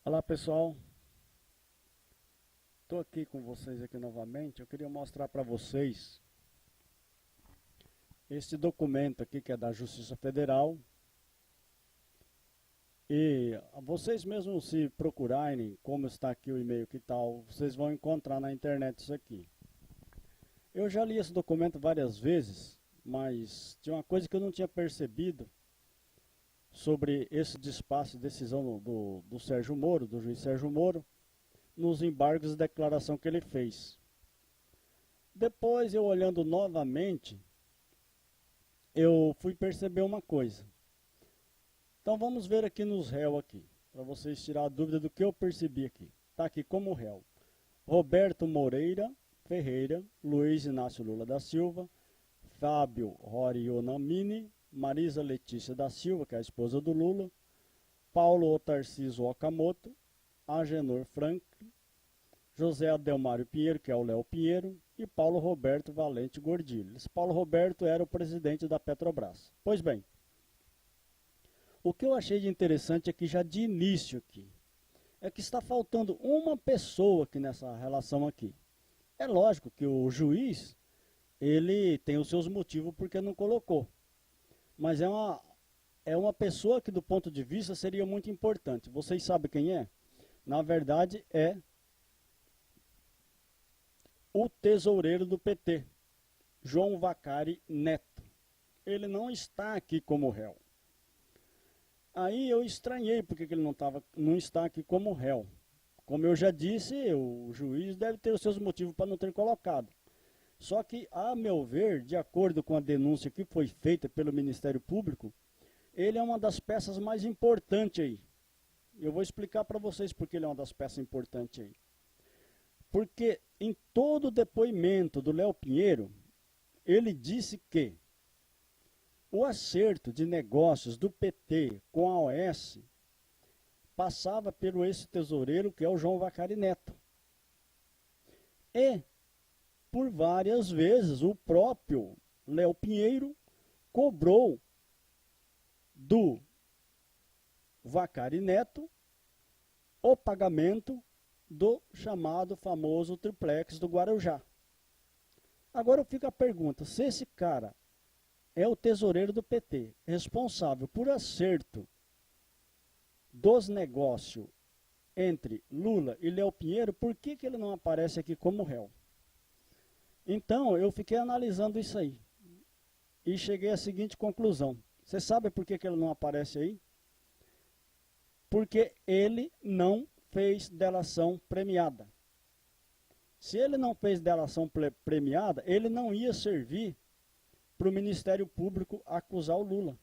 Olá pessoal, estou aqui com vocês aqui novamente. Eu queria mostrar para vocês este documento aqui que é da Justiça Federal. E vocês mesmos, se procurarem como está aqui o e-mail que tal, vocês vão encontrar na internet isso aqui. Eu já li esse documento várias vezes, mas tinha uma coisa que eu não tinha percebido sobre esse despacho de decisão do Sérgio Moro, do juiz Sérgio Moro, nos embargos de declaração que ele fez. Depois, eu olhando novamente, eu fui perceber uma coisa. Então vamos ver aqui nos réus aqui, para vocês tirar a dúvida do que eu percebi aqui. Está aqui como réu: Roberto Moreira Ferreira, Luiz Inácio Lula da Silva, Fábio Horionamini, Marisa Letícia da Silva, que é a esposa do Lula, Paulo Otarciso Okamoto, Agenor Franklin, José Adelmário Pinheiro, que é o Léo Pinheiro, e Paulo Roberto Valente Gordilho. Esse Paulo Roberto era o presidente da Petrobras. Pois bem, o que eu achei de interessante aqui, já de início aqui, é que está faltando uma pessoa aqui nessa relação aqui. É lógico que o juiz, ele tem os seus motivos porque não colocou. Mas é uma pessoa que do ponto de vista seria muito importante. Vocês sabem quem é? Na verdade é o tesoureiro do PT, João Vacari Neto. Ele não está aqui como réu. Aí eu estranhei porque ele não está aqui como réu. Como eu já disse, o juiz deve ter os seus motivos para não ter colocado. Só que, a meu ver, de acordo com a denúncia que foi feita pelo Ministério Público, ele é uma das peças mais importantes aí. Eu vou explicar para vocês por que ele é uma das peças importantes aí. Porque em todo o depoimento do Léo Pinheiro, ele disse que o acerto de negócios do PT com a OS passava pelo ex-tesoureiro, que é o João Vacari Neto. E, por várias vezes, o próprio Léo Pinheiro cobrou do Vacari Neto o pagamento do chamado famoso triplex do Guarujá. Agora fica a pergunta: se esse cara é o tesoureiro do PT, responsável por acerto dos negócios entre Lula e Léo Pinheiro, por que ele não aparece aqui como réu? Então, eu fiquei analisando isso aí e cheguei à seguinte conclusão. Você sabe por que ele não aparece aí? Porque ele não fez delação premiada. Se ele não fez delação premiada, ele não ia servir para o Ministério Público acusar o Lula.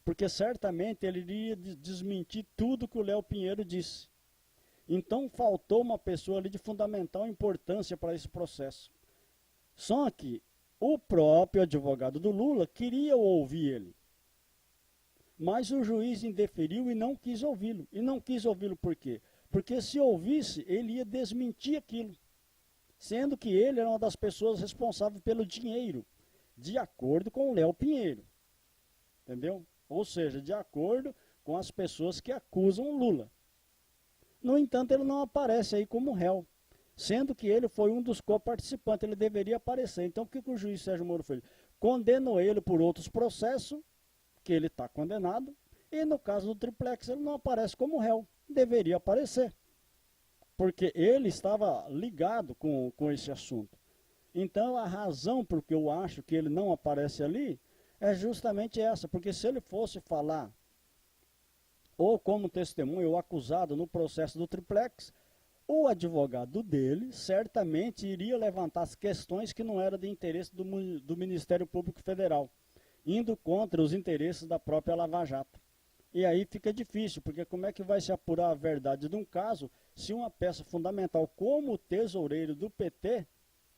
Porque certamente ele iria desmentir tudo que o Léo Pinheiro disse. Então faltou uma pessoa ali de fundamental importância para esse processo. Só que o próprio advogado do Lula queria ouvir ele. Mas o juiz indeferiu e não quis ouvi-lo. E não quis ouvi-lo por quê? Porque se ouvisse, ele ia desmentir aquilo. Sendo que ele era uma das pessoas responsáveis pelo dinheiro, de acordo com o Léo Pinheiro. Entendeu? Ou seja, de acordo com as pessoas que acusam o Lula. No entanto, ele não aparece aí como réu, sendo que ele foi um dos coparticipantes, ele deveria aparecer. Então, o que o juiz Sérgio Moro fez? Condenou ele por outros processos, que ele está condenado, e no caso do triplex ele não aparece como réu, deveria aparecer, porque ele estava ligado com esse assunto. Então, a razão por que eu acho que ele não aparece ali é justamente essa, porque se ele fosse falar ou como testemunha ou acusado no processo do triplex, o advogado dele certamente iria levantar as questões que não eram de interesse do Ministério Público Federal, indo contra os interesses da própria Lava Jato. E aí fica difícil, porque como é que vai se apurar a verdade de um caso se uma peça fundamental como o tesoureiro do PT,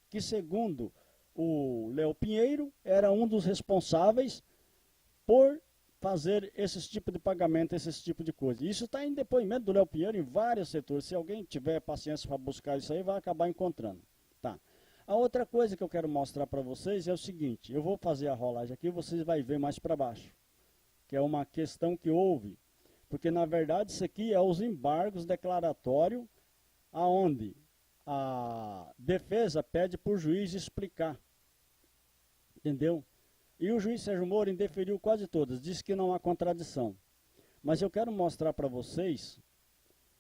que segundo o Léo Pinheiro, era um dos responsáveis por fazer esse tipo de pagamento, esse tipo de coisa. Isso está em depoimento do Léo Pinheiro em vários setores. Se alguém tiver paciência para buscar isso aí, vai acabar encontrando. Tá. A outra coisa que eu quero mostrar para vocês é o seguinte: eu vou fazer a rolagem aqui e vocês vão ver mais para baixo, que é uma questão que houve. Porque, na verdade, isso aqui é os embargos declaratórios, aonde a defesa pede para o juiz explicar. Entendeu? E o juiz Sérgio Moro indeferiu quase todas, disse que não há contradição. Mas eu quero mostrar para vocês,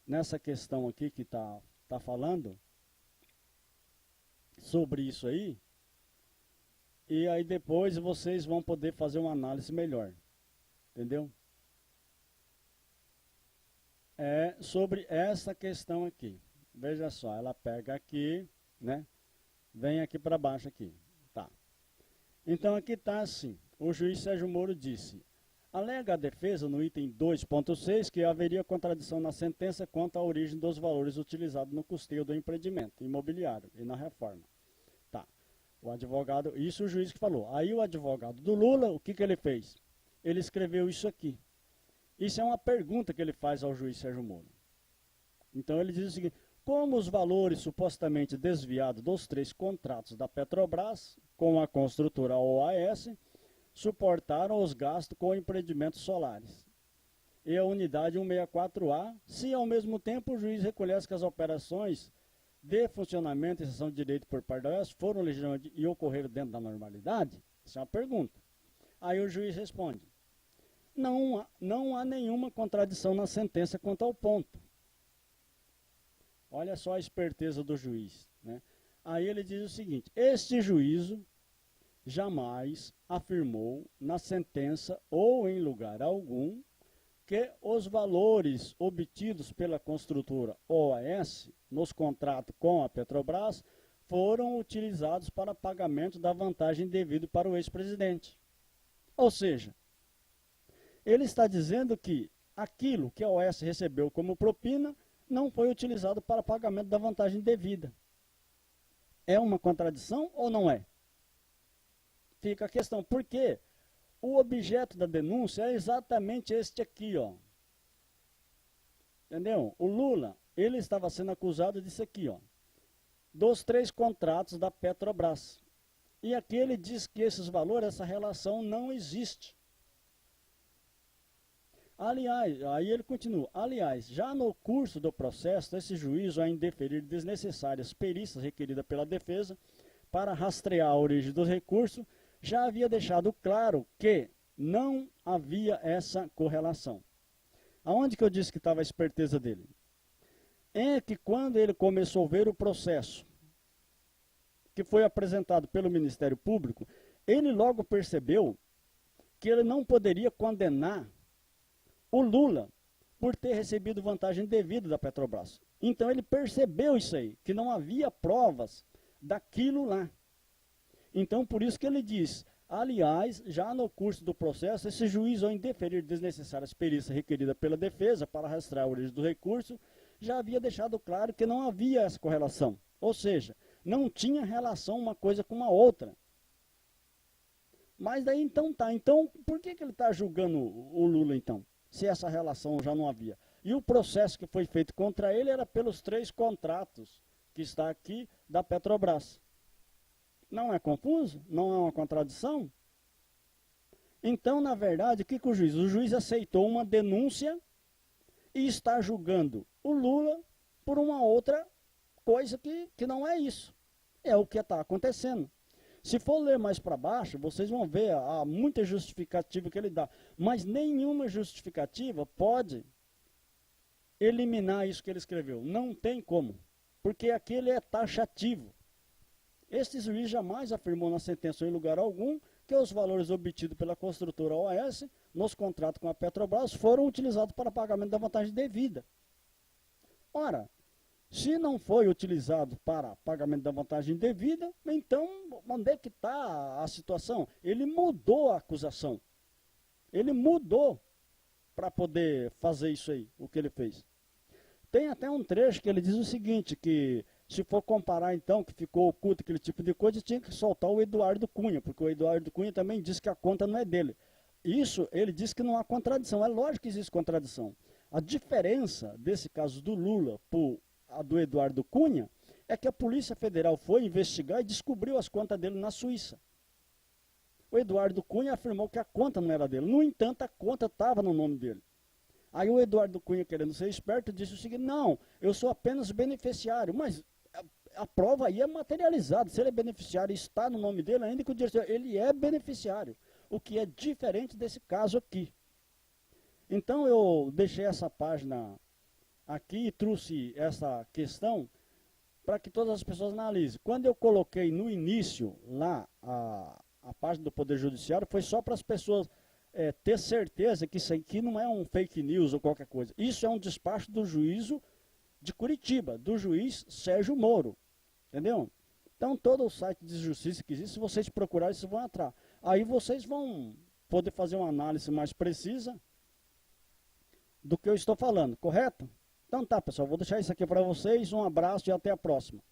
nessa questão aqui que tá falando, sobre isso aí, e aí depois vocês vão poder fazer uma análise melhor. Entendeu? É sobre essa questão aqui. Veja só, ela pega aqui, né? Vem aqui para baixo aqui. Tá. Então aqui está assim. O juiz Sérgio Moro disse: alega a defesa no item 2.6 que haveria contradição na sentença quanto à origem dos valores utilizados no custeio do empreendimento imobiliário e na reforma. Tá. O advogado, isso o juiz que falou. Aí o advogado do Lula, o que ele fez? Ele escreveu isso aqui. Isso é uma pergunta que ele faz ao juiz Sérgio Moro. Então ele diz o seguinte: como os valores supostamente desviados dos 3 contratos da Petrobras com a construtora OAS suportaram os gastos com empreendimentos solares e a unidade 164A, se ao mesmo tempo o juiz reconhece que as operações de funcionamento e cessão de direito por parte da OAS foram legítimas e ocorreram dentro da normalidade? Isso é uma pergunta. Aí o juiz responde: não há nenhuma contradição na sentença quanto ao ponto. Olha só a esperteza do juiz, né? Aí ele diz o seguinte: este juízo jamais afirmou na sentença ou em lugar algum que os valores obtidos pela construtora OAS nos contratos com a Petrobras foram utilizados para pagamento da vantagem devida para o ex-presidente. Ou seja, ele está dizendo que aquilo que a OAS recebeu como propina não foi utilizado para pagamento da vantagem devida. É uma contradição ou não é? Fica a questão, porque o objeto da denúncia é exatamente este aqui, ó. Entendeu? O Lula, ele estava sendo acusado disso aqui, ó, dos 3 contratos da Petrobras. E aqui ele diz que esses valores, essa relação não existe. Aliás, aí ele continua: aliás, já no curso do processo, esse juízo, a indeferir desnecessárias perícias requeridas pela defesa para rastrear a origem dos recursos, já havia deixado claro que não havia essa correlação. Aonde que eu disse que estava a esperteza dele? É que quando ele começou a ver o processo que foi apresentado pelo Ministério Público, ele logo percebeu que ele não poderia condenar o Lula por ter recebido vantagem devida da Petrobras. Então ele percebeu isso aí, que não havia provas daquilo lá. Então por isso que ele diz: aliás, já no curso do processo, esse juiz, ao indeferir desnecessárias perícias requeridas pela defesa para rastrear a origem do recurso, já havia deixado claro que não havia essa correlação. Ou seja, não tinha relação uma coisa com a outra. Mas daí então tá. Então por que ele está julgando o Lula então? Se essa relação já não havia. E o processo que foi feito contra ele era pelos 3 contratos que está aqui da Petrobras. Não é confuso? Não é uma contradição? Então, na verdade, o que o juiz? O juiz aceitou uma denúncia e está julgando o Lula por uma outra coisa que não é isso. É o que está acontecendo. Se for ler mais para baixo, vocês vão ver há muita justificativa que ele dá. Mas nenhuma justificativa pode eliminar isso que ele escreveu. Não tem como. Porque aquele é taxativo. Este juiz jamais afirmou na sentença ou em lugar algum que os valores obtidos pela construtora OAS nos contratos com a Petrobras foram utilizados para pagamento da vantagem devida. Ora, se não foi utilizado para pagamento da vantagem devida, então onde é que está a situação? Ele mudou a acusação. Ele mudou para poder fazer isso aí, o que ele fez. Tem até um trecho que ele diz o seguinte, que se for comparar então, que ficou oculto aquele tipo de coisa, tinha que soltar o Eduardo Cunha, porque o Eduardo Cunha também disse que a conta não é dele. Isso, ele diz que não há contradição. É lógico que existe contradição. A diferença desse caso do Lula a do Eduardo Cunha é que a Polícia Federal foi investigar e descobriu as contas dele na Suíça. O Eduardo Cunha afirmou que a conta não era dele. No entanto, a conta estava no nome dele. Aí o Eduardo Cunha, querendo ser esperto, disse o seguinte: não, eu sou apenas beneficiário, mas a prova aí é materializada. Se ele é beneficiário e está no nome dele, ainda que o diretor, ele é beneficiário, o que é diferente desse caso aqui. Então eu deixei essa página aqui e trouxe essa questão para que todas as pessoas analisem. Quando eu coloquei no início lá a página do Poder Judiciário, foi só para as pessoas ter certeza que isso aqui não é um fake news ou qualquer coisa. Isso é um despacho do juízo de Curitiba, do juiz Sérgio Moro. Entendeu? Então todo o site de justiça que existe, se vocês procurarem, vocês vão entrar. Aí vocês vão poder fazer uma análise mais precisa do que eu estou falando, correto? Então tá, pessoal, vou deixar isso aqui para vocês. Um abraço e até a próxima.